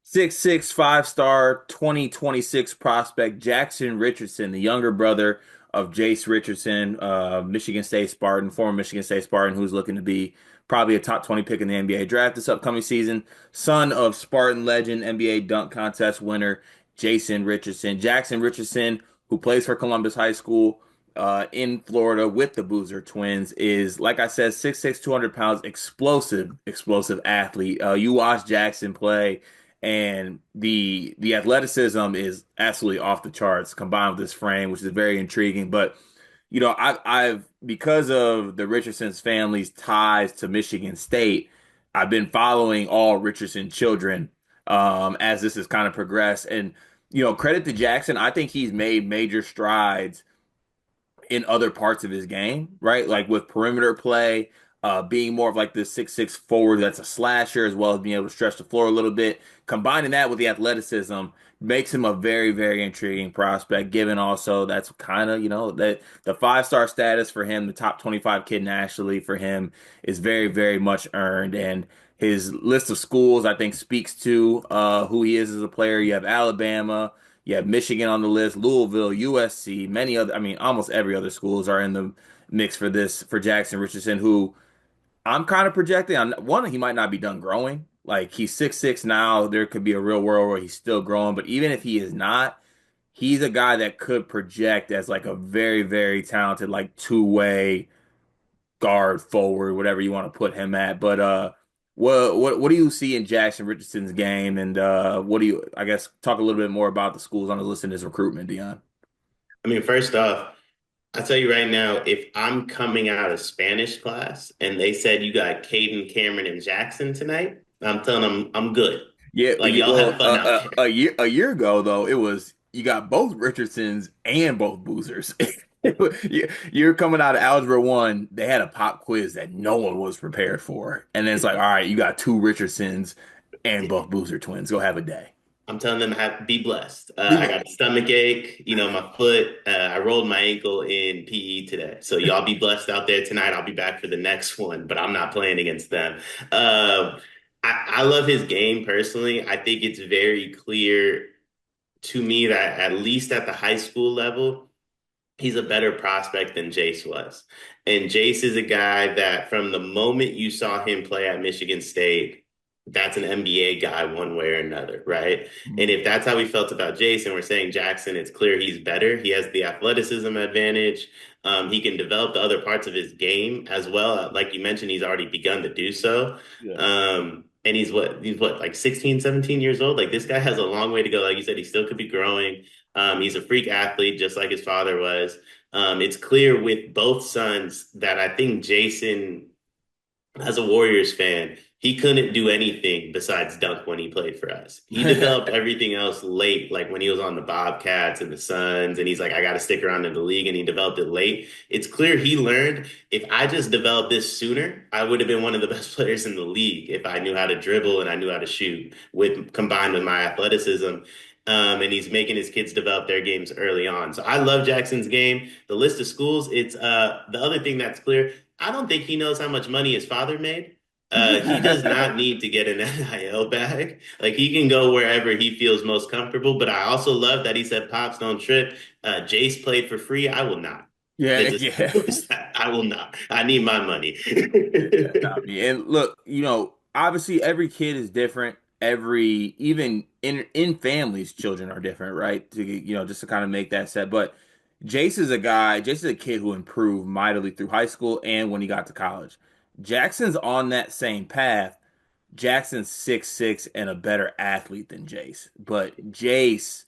6'6", 5-star, 2026 prospect Jaxon Richardson, the younger brother of Jace Richardson, Michigan State Spartan, former Michigan State Spartan, who's looking to be probably a top 20 pick in the NBA draft this upcoming season. Son of Spartan legend, NBA dunk contest winner Jason Richardson. Jaxon Richardson, who plays for Columbus High School in Florida with the Boozer twins, is, like I said, 6'6", 200 pounds, explosive athlete. You watch Jackson play and the athleticism is absolutely off the charts combined with this frame, which is very intriguing. But I've because of the Richardson's family's ties to Michigan State, I've been following all Richardson children as this has kind of progressed. And credit to Jackson, I think he's made major strides in other parts of his game, right? Like with perimeter play, being more of like this 6'6" forward that's a slasher, as well as being able to stretch the floor a little bit. Combining that with the athleticism makes him a very, very intriguing prospect, given also that's kind of, that the 5-star status for him, the top 25 kid nationally for him is very, very much earned. And his list of schools, I think, speaks to who he is as a player. You have Alabama. You have Michigan on the list, Louisville, USC, many other, I mean, almost every other schools are in the mix for this, for Jackson Richardson, who I'm kind of projecting on one, he might not be done growing. Like he's 6'6" now. There could be a real world where he's still growing, but even if he is not, he's a guy that could project as like a very, very talented, like two-way guard, forward, whatever you want to put him at. But what do you see in Jackson Richardson's game, and what do you, I guess, talk a little bit more about the schools on the list in his recruitment, Dion? I mean, first off, I'll tell you right now, if I'm coming out of Spanish class and they said you got Caden, Cameron, and Jackson tonight, I'm telling them I'm good. Yeah, Like y'all have well, fun out there. a year ago though, it was you got both Richardsons and both Boozers. You're coming out of Algebra 1, they had a pop quiz that no one was prepared for. And then it's like, all right, you got two Richardsons and both Boozer twins. Go have a day. I'm telling them be blessed. I got a stomach ache, my foot. I rolled my ankle in PE today. So y'all be blessed out there tonight. I'll be back for the next one, but I'm not playing against them. I love his game personally. I think it's very clear to me that at least at the high school level, he's a better prospect than Jace was. And Jace is a guy that from the moment you saw him play at Michigan State, that's an NBA guy one way or another, right? And if that's how we felt about Jace and we're saying Jackson, it's clear he's better. He has the athleticism advantage. He can develop the other parts of his game as well. Like you mentioned, he's already begun to do so. Yeah. And he's what, like 16, 17 years old? Like this guy has a long way to go. Like you said, he still could be growing. He's a freak athlete, just like his father was. It's clear with both sons that I think Jason, as a Warriors fan, he couldn't do anything besides dunk when he played for us. He developed everything else late, like when he was on the Bobcats and the Suns, and he's like, I got to stick around in the league, and he developed it late. It's clear he learned if I just developed this sooner, I would have been one of the best players in the league if I knew how to dribble and I knew how to shoot, with combined with my athleticism. And he's making his kids develop their games early on. So I love Jackson's game. The list of schools, it's the other thing that's clear. I don't think he knows how much money his father made. He does not need to get an NIL bag. Like he can go wherever he feels most comfortable. But I also love that he said, "Pops, don't trip." Jace played for free. I will not. Yeah, It's as yeah. simple as that. I will not. I need my money. Yeah, nah, and look, obviously every kid is different. Every even in families, children are different, right? Just to kind of make that set. But Jace is a kid who improved mightily through high school and when he got to college. Jackson's on that same path. Jackson's 6'6" and a better athlete than Jace. But Jace's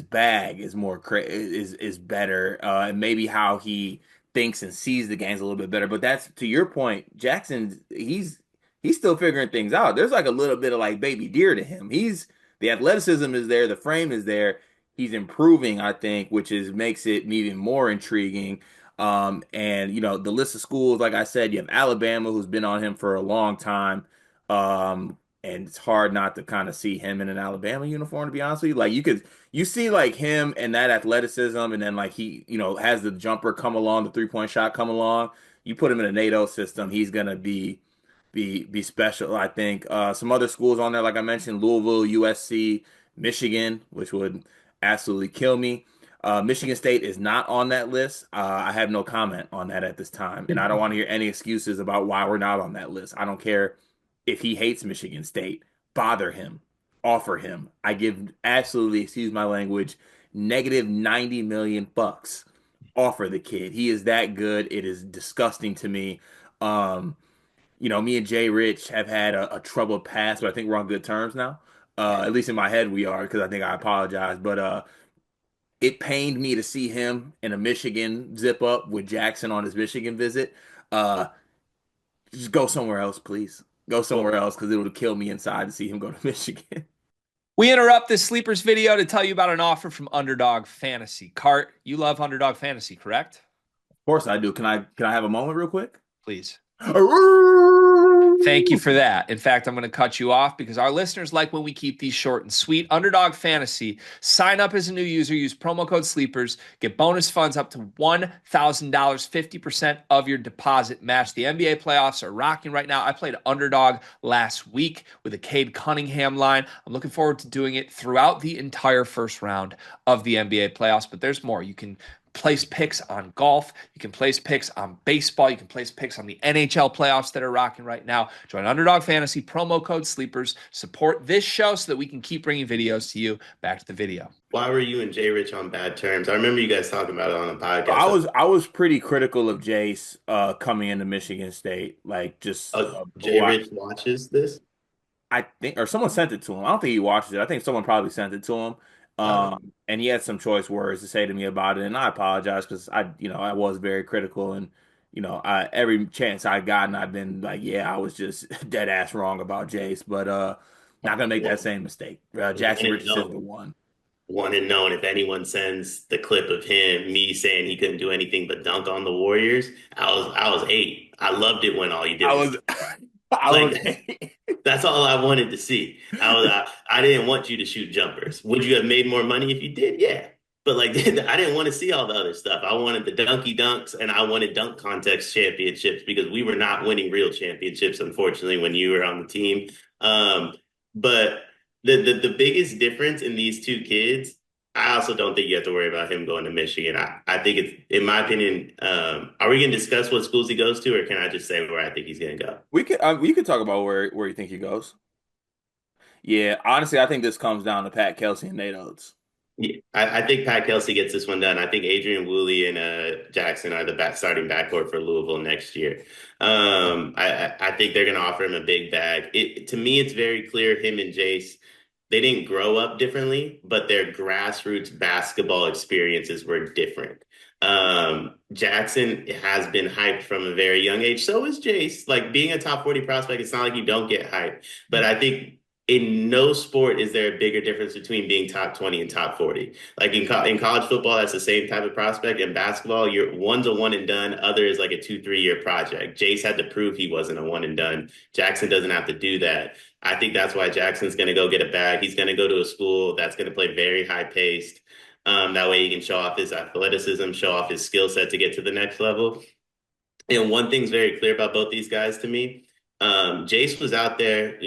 bag is is better, and maybe how he thinks and sees the games a little bit better. But that's to your point, Jackson. He's still figuring things out. There's like a little bit of like baby deer to him. He's the athleticism is there, the frame is there. He's improving, I think, which is makes it even more intriguing. And the list of schools, like I said, you have Alabama, who's been on him for a long time. And it's hard not to kind of see him in an Alabama uniform, to be honest with you. Like you see like him and that athleticism, and then like he, has the jumper come along, the 3-point shot come along. You put him in a NATO system, he's gonna be be special. I think some other schools on there, like I mentioned, Louisville, USC, Michigan, which would absolutely kill me. Michigan State is not on that list. I have no comment on that at this time, and I don't want to hear any excuses about why we're not on that list. I don't care if he hates Michigan State. Bother him, offer him. I give absolutely, excuse my language, negative 90 million bucks. Offer the kid. He is that good. It is disgusting to me. Um, me and Jay Rich have had a troubled past, but I think we're on good terms now. At least in my head we are, because I think I apologize. But it pained me to see him in a Michigan zip up with Jackson on his Michigan visit. Uh, just go somewhere else, please. Go somewhere Well, else because it would have killed me inside to see him go to Michigan. We interrupt this sleepers video to tell you about an offer from Underdog Fantasy. Cart, you love Underdog Fantasy, correct? Of course I do. Can I have a moment real quick? Please. Thank you for that. In fact, I'm going to cut you off because our listeners like when we keep these short and sweet. Underdog Fantasy. Sign up as a new user. Use promo code SLEEPERS. Get bonus funds up to $1,000, 50% of your deposit match. The NBA playoffs are rocking right now. I played Underdog last week with a Cade Cunningham line. I'm looking forward to doing it throughout the entire first round of the NBA playoffs, but there's more. You can place picks on golf. You can place picks on baseball. You can place picks on the NHL playoffs that are rocking right now. Join Underdog Fantasy, promo code SLEEPERS. Support this show so that we can keep bringing videos to you. Back to the video. why were you and Jay Rich on bad terms? I remember you guys talking about it on a So I podcast. was I was pretty critical of Jace coming into Michigan State, like just Jay Rich watches this. I think, or someone sent it to him. I don't think he watched it. I think someone probably sent it to him. Uh, And he had some choice words to say to me about it, and I apologize because I was very critical, and every chance I gotten, I've been like, yeah, I was just dead ass wrong about Jace, but not gonna make that one, same mistake. one Jackson and Richardson's the known. one. One and known. If anyone sends the clip of me saying he couldn't do anything but dunk on the Warriors, I was 8. I loved it when all you I did was was, I was, like that's all I wanted to see. I didn't want you to shoot jumpers. Would you have made more money if you did? Yeah. But like I didn't want to see all the other stuff. I wanted the dunky dunks and I wanted dunk contest championships because we were not winning real championships, unfortunately, when you were on the team. But the biggest difference in these two kids, I also don't think you have to worry about him going to Michigan. I think it's, in my opinion, are we going to discuss what schools he goes to, or can I just say where I think he's going to go? we could talk about where you think he goes. Yeah, honestly, I think this comes down to Pat Kelsey and Nate Oates. Yeah, I think Pat Kelsey gets this one done. I think Adrian Woolley and Jackson are the starting backcourt for Louisville next year. I think they're going to offer him a big bag. To me, it's very clear him and Jace, they didn't grow up differently, but their grassroots basketball experiences were different. Jackson has been hyped from a very young age. So is Jace. Like being a top 40 prospect, it's not like you don't get hyped. But I think in no sport is there a bigger difference between being top 20 and top 40. Like in college football, that's the same type of prospect. In basketball, one's a one and done, other is like a 2-3 year project. Jace had to prove he wasn't a one and done. Jackson doesn't have to do that. I think that's why Jackson's going to go get a bag. He's going to go to a school that's going to play very high paced. That way he can show off his athleticism, show off his skill set to get to the next level. And one thing's very clear about both these guys to me. Jace was out there,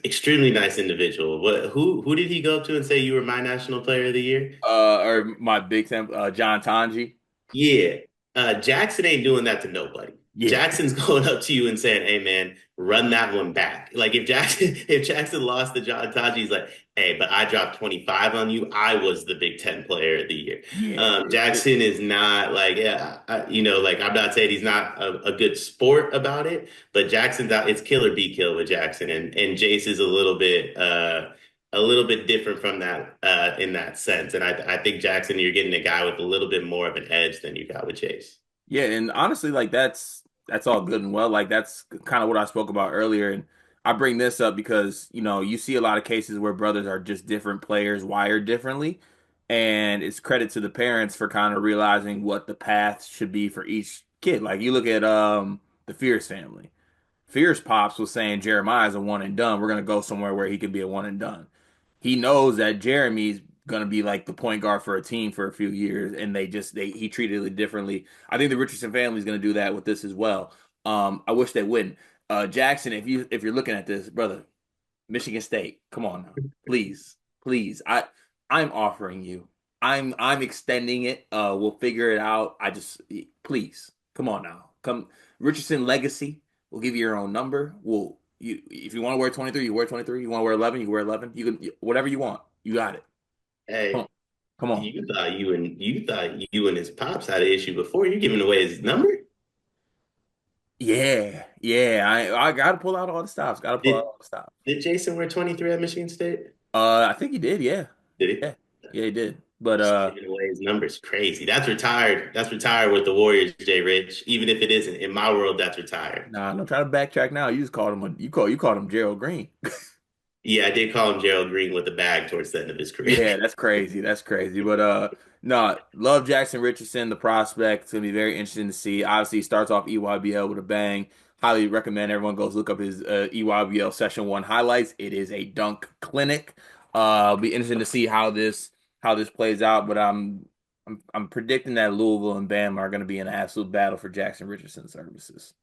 extremely nice individual. Who did he go up to and say you were my national player of the year? Or my big Sam, John Tanji. Yeah. Jackson ain't doing that to nobody. Yeah, Jackson's going up to you and saying, "Hey man, run that one back." Like if Jackson lost to John Taji, he's like, "Hey, but I dropped 25 on you. I was the Big Ten player of the year." yeah. Jackson is not like, yeah, like I'm not saying he's not a good sport about it, but Jackson's out. It's kill or be kill with Jackson, and Jace is a little bit different from that in that sense. And I think Jackson, you're getting a guy with a little bit more of an edge than you got with Chase. Yeah, and honestly, like that's all good and well. Like that's kind of what I spoke about earlier. And I bring this up because, you see a lot of cases where brothers are just different players wired differently. And it's credit to the parents for kind of realizing what the path should be for each kid. Like you look at the Fierce family. Fierce Pops was saying Jeremiah's a one and done. We're gonna go somewhere where he can be a one and done. He knows that Jeremy's gonna be like the point guard for a team for a few years, and he treated it differently. I think the Richardson family is gonna do that with this as well. I wish they wouldn't. Jackson, if you're looking at this, brother, Michigan State, come on now. Please, please. I'm offering you. I'm extending it. We'll figure it out. Please, come on now. Come Richardson Legacy. We'll give you your own number. We'll you if you want to wear 23, you wear 23. You want to wear 11, you wear 11. You can whatever you want. You got it. Come on. Hey, Come on. you and his pops had an issue before. You giving away his number? Yeah. Yeah. I gotta pull out all the stops. Gotta pull out Did all the stops. did Jason wear 23 at Michigan State? I think he did, yeah. Did he? Yeah. Yeah, he did. But Just giving away his numbers crazy. That's retired. That's retired with the Warriors, Jay Rich. Even if it isn't in my world, that's retired. nah, don't try to backtrack now. You just called him you called him Gerald Green. Yeah, I did call him Gerald Green with a bag towards the end of his career. Yeah, that's crazy. That's crazy. But no, love Jackson Richardson, the prospect. It's gonna be very interesting to see. Obviously, he starts off EYBL with a bang. Highly recommend everyone goes look up his EYBL Session 1 highlights. It is a dunk clinic. It'll be interesting to see how this plays out. But I'm predicting that Louisville and Bama are gonna be in an absolute battle for Jackson Richardson services.